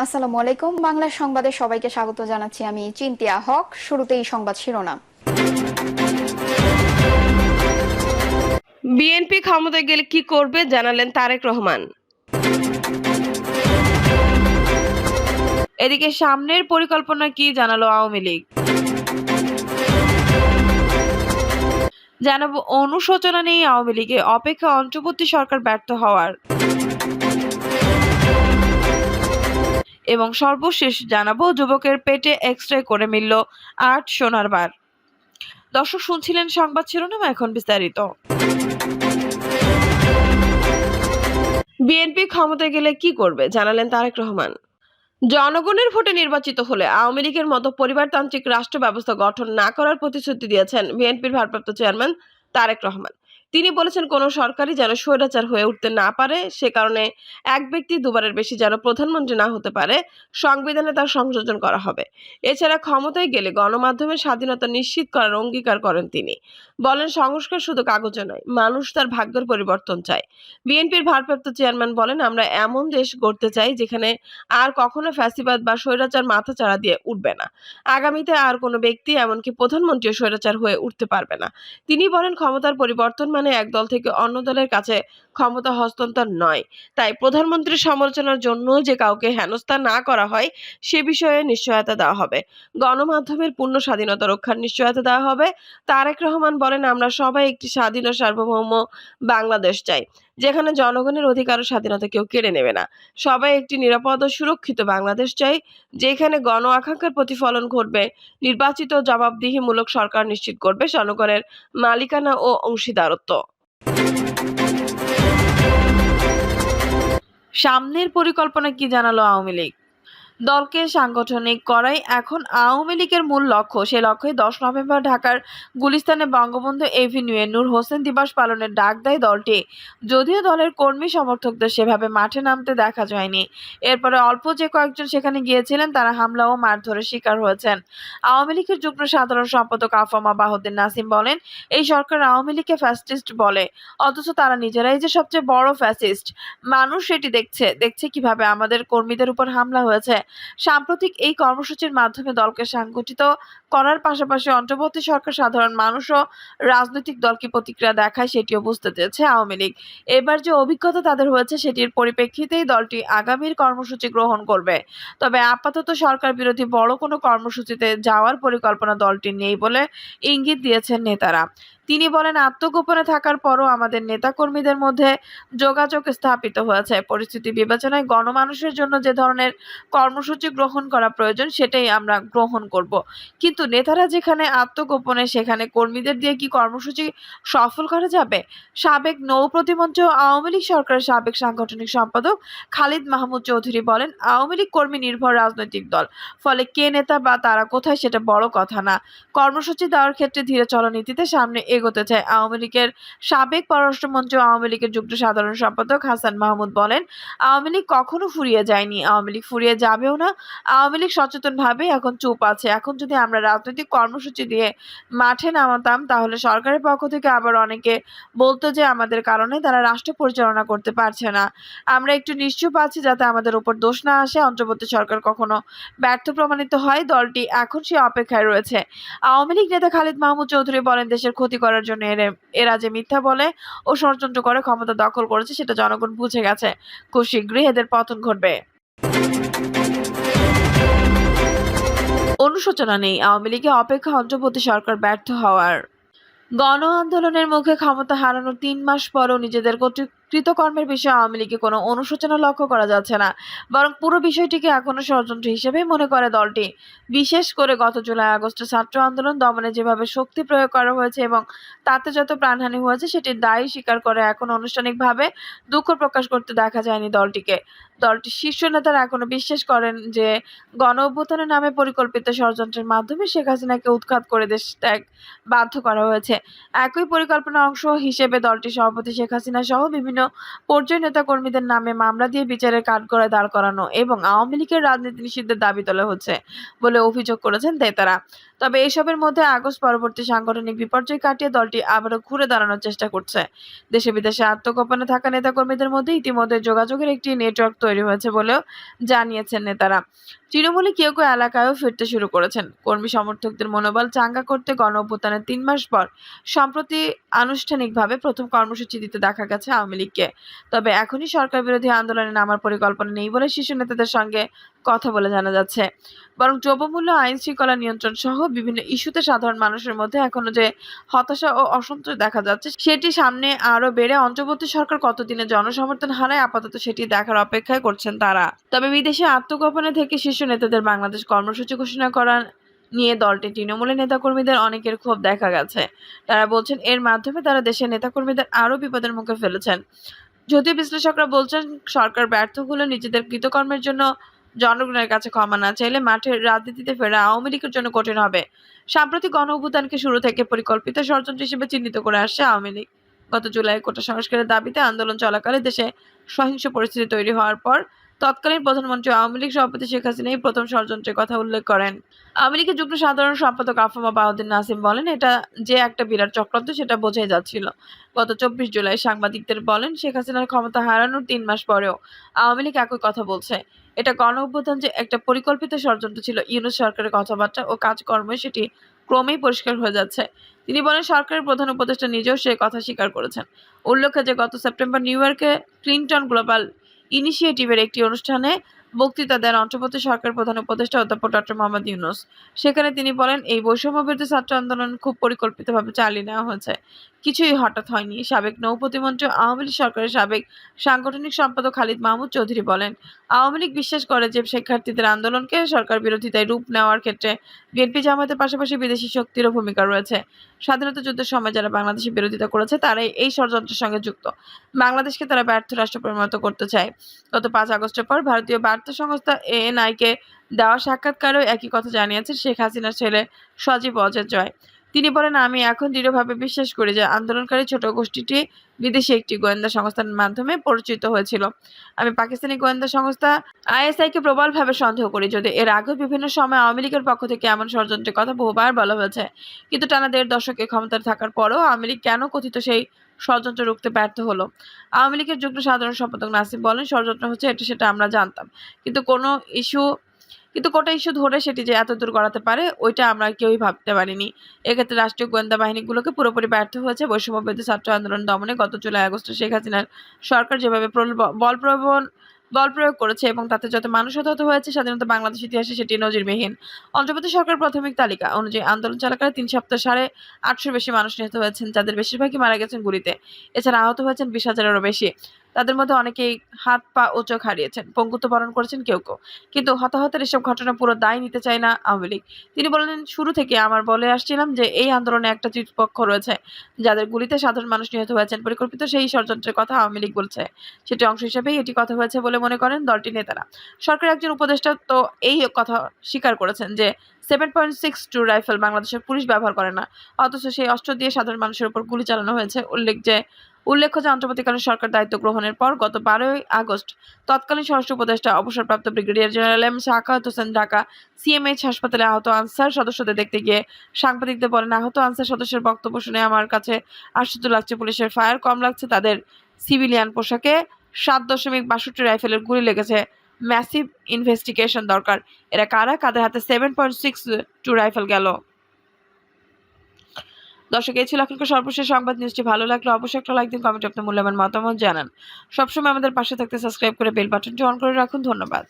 আসসালামু আলাইকুম। বাংলা সংবাদে সবাইকে স্বাগত জানাচ্ছি। আমি চিন্তিয়া হক। শুরুতেই সংবাদ শিরোনাম। বিএনপি ক্ষমতায় গেলে কি করবে জানালেন তারেক রহমান। এদিকে সামনের পরিকল্পনা কি জানালো আওয়ামী লীগ। জানাবো অনুশোচনা নেই আওয়ামী লীগে, অপেক্ষা অন্তর্বর্তী সরকার ব্যর্থ হওয়ার। এবং সর্বশেষ জানাবো যুবকের পেটে এক্স-রে করে মিলল ৮ সোনার বার। দর্শক শুনছিলেন সংবাদ শিরোনাম, এখন বিস্তারিত। বিএনপি ক্ষমতায় গেলে কি করবে জানালেন তারেক রহমান। জনগণের ভোটে নির্বাচিত হলে আওয়ামী লীগের মতো পরিবারতান্ত্রিক রাষ্ট্র ব্যবস্থা গঠন না করার প্রতিশ্রুতি দিয়েছেন বিএনপির ভারপ্রাপ্ত চেয়ারম্যান তারেক রহমান। তিনি বলেছেন, কোন সরকারই যেন স্বৈরাচার হয়ে উঠতে না পারে, সে কারণে এক ব্যক্তি দুবারের বেশি যেন প্রধানমন্ত্রী না হতে পারে, সংবিধানে তার সংযোজন করা হবে। এছাড়া ক্ষমতায় গেলে গণমাধ্যমের স্বাধীনতা নিশ্চিত করার অঙ্গীকার করেন তিনি। বলেন, সংস্কার শুধু কাগজে নয়, মানুষ তার ভাগ্যের পরিবর্তন চায়। বিএনপির ভারপ্রাপ্ত চেয়ারম্যান বলেন, আমরা এমন দেশ গড়তে চাই যেখানে আর কখনো ফ্যাসিবাদ বা স্বৈরাচার মাথাচাড়া দিয়ে উঠবে না। আগামীতে আর কোনো ব্যক্তি, এমনকি প্রধানমন্ত্রীও স্বৈরাচার হয়ে উঠতে পারবে না। তিনি বলেন, ক্ষমতার পরিবর্তন মানে এক দল থেকে অন্য দলের কাছে ক্ষমতা হস্তান্তর নয়। তাই প্রধানমন্ত্রীর সমালোচনার জন্য যে কাউকে হেনস্থা না করা হয় সে বিষয়ে নিশ্চয়তা দেওয়া হবে। গণমাধ্যমের পূর্ণ স্বাধীনতা রক্ষার নিশ্চয়তা দেওয়া হবে। তারেক রহমান বলেন, আমরা সবাই একটি স্বাধীন ও সার্বভৌম বাংলাদেশ চাই, যেখানে জনগণের অধিকার ও স্বাধীনতা কেউ কেড়ে নেবে না। সবাই একটি নিরাপদ ও সুরক্ষিত বাংলাদেশ চাই, যেখানে গণ আকাঙ্ক্ষার প্রতিফলন ঘটবে। নির্বাচিত জবাবদিহিমূলক সরকার নিশ্চিত করবে জনগণের মালিকানা ও অংশীদারত্ব। সামনের পরিকল্পনা কি জানালো আওয়ামী লীগ। দলকে সাংগঠনিক করাই এখন আওয়ামী লীগের মূল লক্ষ্য। সে লক্ষ্যে 10 নভেম্বর ঢাকার গুলিস্তানে বঙ্গবন্ধু এভিনিউয়ে নূর হোসেন দিবস পালনের ডাক দেয় দলটি। যদিও দলের কর্মী সমর্থকদের সেভাবে মাঠে নামতে দেখা যায়নি। এরপরে অল্প যে কয়েকজন সেখানে গিয়েছিলেন তারা হামলা ও মারধরের শিকার হয়েছেন। আওয়ামী লীগের যুগ্ম সাধারণ সম্পাদক আফামা বাহুদ্দিন নাসিম বলেন, এই সরকার আওয়ামী লীগকে ফ্যাসিস্ট বলে, অথচ তারা নিজেরাই যে সবচেয়ে বড় ফ্যাসিস্ট। মানুষ সেটি দেখছে কিভাবে আমাদের কর্মীদের উপর হামলা হয়েছে। সাম্প্রতিক এই কর্মসূচির মাধ্যমে দলকে সংগঠিত করার পাশাপাশি অন্তর্বর্তী সরকার সাধারণ মানুষ ও রাজনৈতিক দলকে প্রতিক্রিয়া দেখায় সেটিও বুঝতে চেয়েছে আওয়ামী লীগ। এবার যে অভিজ্ঞতা তাদের হয়েছে সেটির পরিপ্রেক্ষিতেই দলটি আগামীর কর্মসূচি গ্রহণ করবে। তবে আপাতত সরকার বিরোধী বড় কোনো কর্মসূচিতে যাওয়ার পরিকল্পনা দলটির নেই বলে ইঙ্গিত দিয়েছেন নেতারা। তিনি বলেন, আত্মগোপনে থাকার পরও আমাদের নেতাকর্মীদের মধ্যে যোগাযোগ স্থাপিত হয়েছে। পরিস্থিতি বিবেচনায় গণমানুষের জন্য যে ধরনের কর্মসূচি গ্রহণ করা প্রয়োজন সেটাই আমরা গ্রহণ করব। কিন্তু নেতারা যেখানে আত্মগোপনে, সেখানে কর্মীদের দিয়ে কি কর্মসূচি সফল করা যাবে? সাবেক নৌ প্রতিমন্ত্রী ও আওয়ামী লীগ সরকারের সাবেক সাংগঠনিক সম্পাদক খালিদ মাহমুদ চৌধুরী বলেন, আওয়ামী লীগ কর্মী নির্ভর রাজনৈতিক দল, ফলে কে নেতা বা তারা কোথায় সেটা বড় কথা না। কর্মসূচি দেওয়ার ক্ষেত্রে ধীরে চলনীতিতে সামনে এগোতে চায়। আওয়ামী লীগের সাবেক পররাষ্ট্রমন্ত্রী ও আওয়ামী লীগের যুগ্ম সাধারণ সম্পাদক হাসান মাহমুদ বলেন, আওয়ামী লীগ কখনো ফুরিয়ে যায়নি, আওয়ামী লীগ ফুরিয়ে যাবেও না। আওয়ামী লীগ সচেতনভাবে এখন চুপ আছে। এখন যদি আমরা রাজনৈতিক কর্মসূচি দিয়ে মাঠে নামাতাম তাহলে সরকারের পক্ষ থেকে আবার অনেকে বলতো যে আমাদের কারণে তারা রাষ্ট্র পরিচালনা করতে পারছে না। আমরা একটু নিশ্চুপ আছি যাতে আমাদের উপর দোষ না আসে, অন্তর্বর্তী সরকার কখনো ব্যর্থ প্রমাণিত হয়। দলটি এখন সে অপেক্ষায় রয়েছে। আওয়ামী লীগ নেতা খালিদ মাহমুদ চৌধুরী বলেন, দেশের ক্ষতি করার জন্য এরা যে মিথ্যা বলে ও ষড়যন্ত্র করে ক্ষমতা দখল করেছে সেটা জনগণ বুঝে গেছে। খুব শীঘ্রই এদের পতন ঘটবে। অনুশোচনা নেই আওয়ামী লীগে, অপেক্ষা অন্তর্বর্তী সরকার ব্যর্থ হওয়ার। গণ আন্দোলনের মুখে ক্ষমতা হারানোর ৩ মাস পরও নিজেদের কৃতকর্মের বিষয়ে আওয়ামী লীগে কোনো অনুশোচনা লক্ষ্য করা যাচ্ছে না, বরং পুরো বিষয়টিকে এখনো ষড়যন্ত্র হিসেবেই মনে করে দলটি। বিশেষ করে গত জুলাই আগস্টে ছাত্র আন্দোলন দমনে যেভাবে শক্তি প্রয়োগ করা হয়েছে এবং তাতে যত প্রাণহানি হয়েছে সেটির দায় স্বীকার করে এখন আনুষ্ঠানিকভাবে দুঃখ প্রকাশ করতে দেখা যায়নি দলটিকে। দলটির শীর্ষ নেতারা এখনো বিশ্বাস করেন যে গণ অভ্যুত্থানের নামে পরিকল্পিত ষড়যন্ত্রের মাধ্যমে শেখ হাসিনাকে উৎখাত করে দেশ ত্যাগ বাধ্য করা হয়েছে। একই পরিকল্পনার অংশ হিসেবে দলটির সভাপতি শেখ হাসিনা সহ বিভিন্ন পর্যায়ের নেতাকর্মীদের নামে মামলা দিয়ে বিচারের কাঠগড়ায় দাঁড় করানো এবং আওয়ামী লীগের রাজনীতি নিষিদ্ধের দাবি তোলা হচ্ছে বলে অভিযোগ করেছেন নেতারা। তবে এসবের মধ্যে আগস্ট পরবর্তী সাংগঠনিক বিপর্যয় কাটিয়ে দলটি আবারও ঘুরে দাঁড়ানোর চেষ্টা করছে। দেশে বিদেশে আত্মগোপনে থাকা নেতাকর্মীদের মধ্যে ইতিমধ্যে যোগাযোগের একটি নেটওয়ার্ক তৈরি হয়েছে বলেও জানিয়েছেন নেতারা। তৃণমূলে কেউ কেউ এলাকায়ও ফিরতে শুরু করেছেন। কর্মী সমর্থকদের মনোবল চাঙ্গা করতে গণ অভ্যুত্থানের ৩ মাস পর সম্প্রতি আনুষ্ঠানিকভাবে প্রথম কর্মসূচি দিতে দেখা গেছে আওয়ামী লীগকে। তবে এখনই সরকার বিরোধী আন্দোলনে নামার পরিকল্পনা নেই বলে শীর্ষ নেতাদের সঙ্গে কথা বলে জানা যাচ্ছে। বরং দ্রব্যমূল্য, আইন শৃঙ্খলা নিয়ন্ত্রণ সহ বিভিন্ন ইস্যুতে সাধারণ মানুষের মধ্যে এখনো যে হতাশা ও অসন্তোষ দেখা যাচ্ছে, সেটি সামনে আরো বেড়ে অন্তর্বর্তী সরকার কতদিনে জনসমর্থন হারায় আপাতত সেটি দেখার অপেক্ষায় করছেন তারা। তবে বিদেশে আত্মগোপনে থেকে শীর্ষ নেতাদের বাংলাদেশ কর্মসূচি ঘোষণা করা নিয়ে দলটি তৃণমূলের নেতাকর্মীদের অনেকের ক্ষোভ দেখা গেছে। তারা বলছেন এর মাধ্যমে তারা দেশের নেতাকর্মীদের আরো বিপদের মুখে ফেলেছেন। যদিও বিশ্লেষকরা বলছেন সরকার ব্যর্থ হলে নিজেদের কৃতকর্মের জন্য জনগণের কাছে ক্ষমা না চাইলে মাঠের রাজনীতিতে ফেরা আওয়ামী লীগের জন্য কঠিন হবে। সাম্প্রতিক গণ অভ্যুত্থানকে শুরু থেকে পরিকল্পিত ষড়যন্ত্র হিসেবে চিহ্নিত করে আসছে আওয়ামী লীগ। গত জুলাই কোটা সংস্কারের দাবিতে আন্দোলন চলাকালে দেশে সহিংস পরিস্থিতি তৈরি হওয়ার পর তৎকালীন প্রধানমন্ত্রী আওয়ামী লীগ সভাপতি শেখ হাসিনা এই প্রথম ষড়যন্ত্রের কথা উল্লেখ করেন। আওয়ামী লীগের যুগ্ম সাধারণ সম্পাদক আফামা বাউদ্দিন নাসিম বলেন, এটা যে একটা বিরাট চক্রান্ত সেটা বোঝাই যাচ্ছিল। গত ২৪ জুলাই সাংবাদিকদের বলেন, শেখ হাসিনার ক্ষমতা হারানোর ৩ মাস পরেও আওয়ামী লীগ একই কথা বলছে। এটা গণ অভ্যুত্থান যে একটা পরিকল্পিত ষড়যন্ত্র ছিল। ইউনূস সরকারের কথাবার্তা ও কাজকর্মে সেটি ক্রমেই পরিষ্কার হয়ে যাচ্ছে। তিনি বলেন, সরকারের প্রধান উপদেষ্টা নিজেও সে কথা স্বীকার করেছেন। উল্লেখ্য যে গত সেপ্টেম্বর নিউ ইয়র্কে ক্লিনটন গ্লোবাল ইনিশিয়েটিভের একটি অনুষ্ঠানে বক্তৃতা দেন অন্তর্বর্তী সরকারের প্রধান উপদেষ্টা অধ্যাপক ডক্টর মোহাম্মদ ইউনূস। সেখানে তিনি বলেন, এই বৈষম্যবিরোধী ছাত্র আন্দোলন খুব পরিকল্পিতভাবে চালিয়ে নেওয়া হয়েছে, কিছুই হঠাৎ হয়নি। সাবেক নৌ প্রতিমন্ত্রী আওয়ামী লীগ সরকারের সাবেক সাংগঠনিক সম্পাদক খালিদ মাহমুদ চৌধুরী বলেন, আওয়ামী লীগ বিশ্বাস করে যে শিক্ষার্থীদের আন্দোলনকে সরকার বিরোধিতায় রূপ নেওয়ার ক্ষেত্রে বিএনপি জামায়াতের পাশাপাশি বিদেশি শক্তিরও ভূমিকা রয়েছে। স্বাধীনতা যুদ্ধের সময় যারা বাংলাদেশের বিরোধিতা করেছে তারাই এই ষড়যন্ত্রের সঙ্গে যুক্ত। বাংলাদেশকে তারা ব্যর্থ রাষ্ট্র পরিণত করতে চায়। গত ৫ আগস্টের পর ভারতীয় বার্তা সংস্থা এএনআইকে দেওয়া সাক্ষাৎকারেও একই কথা জানিয়েছেন শেখ হাসিনার ছেলে সজীব অজয় জয়। তিনি বলেন, আমি এখন দৃঢ়ভাবে বিশ্বাস করি যে আন্দোলনকারী ছোট গোষ্ঠীটি বিদেশি একটি গোয়েন্দা সংস্থার মাধ্যমে পরিচিত হয়েছিল। আমি পাকিস্তানি গোয়েন্দা সংস্থা আইএসআইকে প্রবলভাবে সন্দেহ করি। যদি এর আগেও বিভিন্ন সময় আওয়ামী লীগের পক্ষ থেকে এমন ষড়যন্ত্রের কথা বহুবার বলা হয়েছে, কিন্তু টানা ১.৫ দশকে ক্ষমতায় থাকার পরও আওয়ামী লীগ কেন কথিত সেই ষড়যন্ত্র রুখতে ব্যর্থ হলো? আওয়ামী লীগের যুগ্ম সাধারণ সম্পাদক নাসিম বলেন, ষড়যন্ত্র হচ্ছে এটা সেটা আমরা জানতাম, কিন্তু কোটা ইস্যু ধরে সেটি যে এতদূর গড়াতে পারে ওইটা আমরা কেউই ভাবতে পারিনি। এক্ষেত্রে রাষ্ট্রীয় গোয়েন্দা বাহিনীগুলোকে পুরোপুরি ব্যর্থ হয়েছে। বৈষম্যবিরোধী ছাত্র আন্দোলন দমনে গত জুলাই আগস্টে শেখ হাসিনার সরকার যেভাবে বল প্রয়োগ করেছে এবং তাতে যত মানুষ হতাহত হয়েছে স্বাধীনতা বাংলাদেশ ইতিহাসে সেটি নজিরবিহীন। অন্তর্বর্তী সরকার প্রাথমিক তালিকা অনুযায়ী আন্দোলন চলাকালে ৩ সপ্তাহে 850 বেশি মানুষ নিহত হয়েছেন, যাদের বেশিরভাগই মারা গেছেন গুলিতে। এছাড়া আহত হয়েছেন ২০,০০০-এরও বেশি। তাদের মধ্যে অনেকেই হাত, পা ও চোখ হারিয়েছেন, পঙ্গুত্ব বরণ করেছেন কেউ কেউ। কিন্তু হতাহতের এসব ঘটনা পুরো দায় নিতে চায় না আওয়ামী লীগ। তিনি বলেন, শুরু থেকে আমার বলে আসছিলাম যে এই আন্দোলনে একটা তৃতীয় রয়েছে, যাদের গুলিতে সাধারণ মানুষ নিহত হয়েছেন। পরিকল্পিত সেই ষড়যন্ত্রের কথা আওয়ামী লীগ বলছে, সেটি অংশ হিসেবেই এটি কথা হয়েছে বলে মনে করেন দলটির নেতারা। সরকারের একজন উপদেষ্টা তো এই কথা স্বীকার করেছেন যে 7.62 রাইফেল বাংলাদেশের পুলিশ ব্যবহার করে না, অথচ সেই অস্ত্র দিয়ে সাধারণ মানুষের উপর গুলি চালানো হয়েছে। উল্লেখ্য যে অন্তর্বর্তীকালীন সরকার দায়িত্ব গ্রহণের পর গত ১২ আগস্ট তৎকালীন স্বরাষ্ট্র উপদেষ্টা অবসরপ্রাপ্ত brigadier general M Sakhawat Hossain Dhaka CMH হাসপাতালে আহত আনসার সদস্যদের দেখতে গিয়ে সাংবাদিকদের বলেন, আহত আনসার সদস্যের বক্তব্য শুনে আমার কাছে আশ্চর্য লাগছে। পুলিশের ফায়ার কম লাগছে, তাদের সিভিলিয়ান পোশাকে 7.62 রাইফেলের গুলি লেগেছে। ম্যাসিভ ইনভেস্টিগেশন দরকার। এরা কারা, কাদের হাতে 7.62 রাইফেল গেল? দর্শক, এই ছিল এখনকার সর্বশেষ সংবাদ। নিউজটি ভালো লাগলে অবশ্যই একটা লাইক দিন, কমেন্টে আপনার মূল্যবান মতামত জানান। সবসময় আমাদের পাশে থাকতে সাবস্ক্রাইব করে বেল বাটনটি অন করে রাখুন। ধন্যবাদ।